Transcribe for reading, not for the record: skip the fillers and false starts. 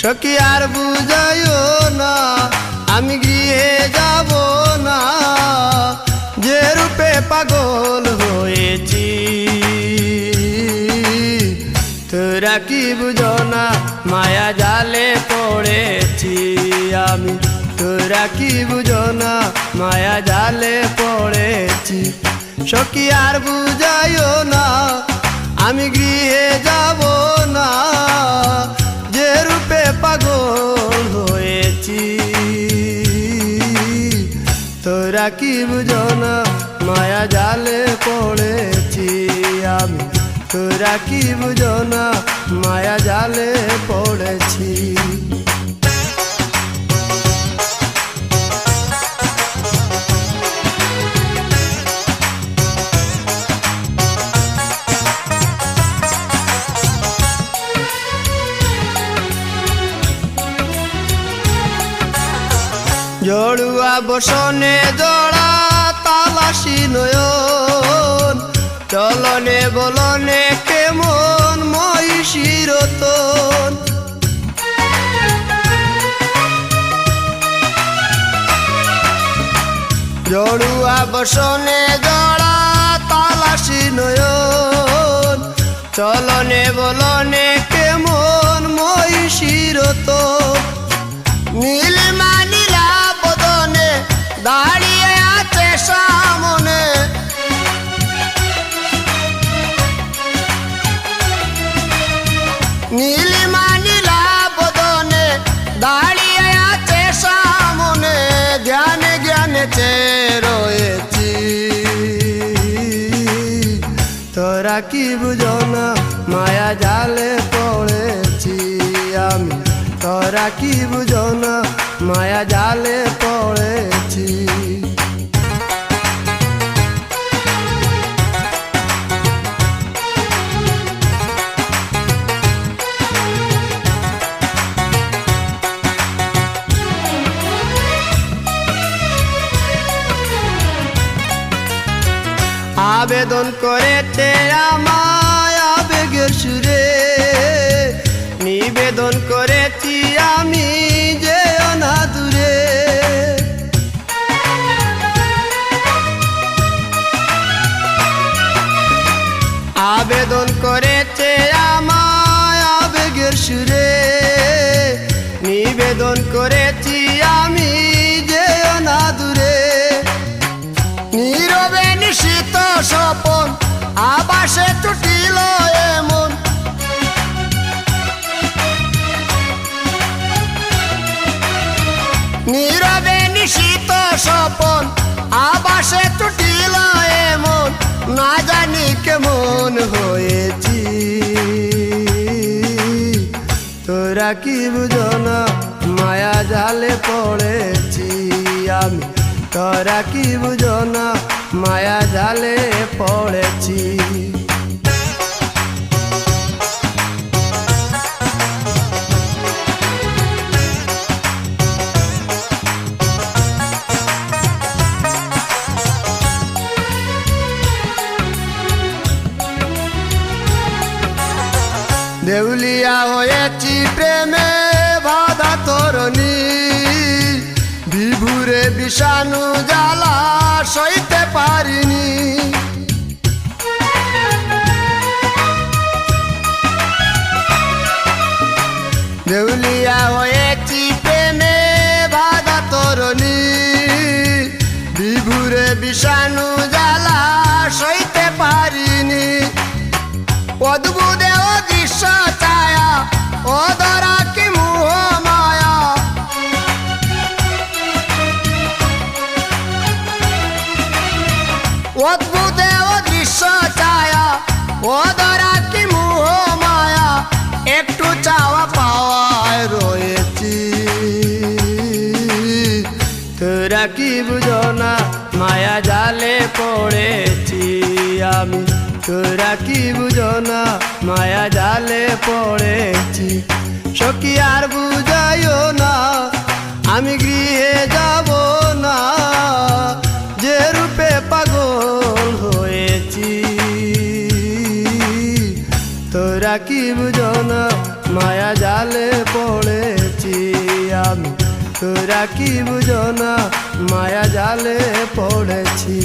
সখী আর বুঝাইও না আমি গৃহে যাব না, যে রূপে পাগল হয়েছি। তোরা কি বুঝো না মায়া জালে পড়েছি আমি, তোরা কি বুঝো না মায়া জালে পড়েছি। সখী আর বুঝাইও না আমি গৃহে যাব না, যে রূপে পাগল হয়েছি। তোরা কি বুঝো না মায়া জালে পড়েছি আমি, তোরা কি বুঝো না মায়া জালে পড়েছি। জড়ুয়া বসনে জড়া তালাশি নয়ন, চলনে বলনে কেমন মহিষীর রতন। জড়ুয়া বসনে জড়া তালাশি নয়ন, চলনে বলনে কেমন মহিষীর রতন। নীলিমা নীলা বদনে দাঁড়িয়ে আছে সামনে, নীলিমা নীলা বদনে দাঁড়িয়ে আছে সামনে, জ্ঞানে জ্ঞানে চেয়ে রয়েছি। তোরা কি বুঝো না মায়া জালে পড়েছি আমি, তোরা কি বুঝো না মায়া জালে পড়েছি। আবেদন করেছে আমায় আবেগের সুরে, নিবেদন করেছি আমি যে অনাদুরে। আবেদন করেছে আমায় আবেগের সুরে, নিবেদন করেছি আমি যে অনাদুরে। নীরবে নিশিত স্বপন আবাসে টুটিল এমন, নীরবে নিশিত স্বপন আবাসে টুটিল এমন, না জানি কেমন হয়েছি। তোরা কি বুঝো না মায়া জালে পড়েছি আমি, তোরা কি বুঝো না মায়া জালে পড়েছি। দেউলিয়া হয়েছি প্রেমে বাধা তরণী, বিভুরে বিষাণু জ্বালা সইতে পারিনি। দেউলিয়া হয়েছি প্রেমে বাধা তরণী, বিভুরে বিষাণু জ্বালা সইতে পারিনি। অদ্ভুত অদৃশ্য ছায়া অধরা কি মোহ মায়া, অদ্ভুত অদৃশ্য ছায়া অধরা কি মোহ মায়া, একটু চাওয়া পাওয়ায় রয়েছি। তোরা কি বুঝো না মায়া জালে পড়েছি আমি, তোরা কি বুঝো না মায়া জালে পড়েছি। সখী আর বুঝাইও না আমি গৃহে যাব না, যে রূপে পাগল হয়েছি। তোরা কি বুঝো না মায়া জালে পড়ে আমি, তোরা কি বুঝো না মায়া জালে পড়েছি।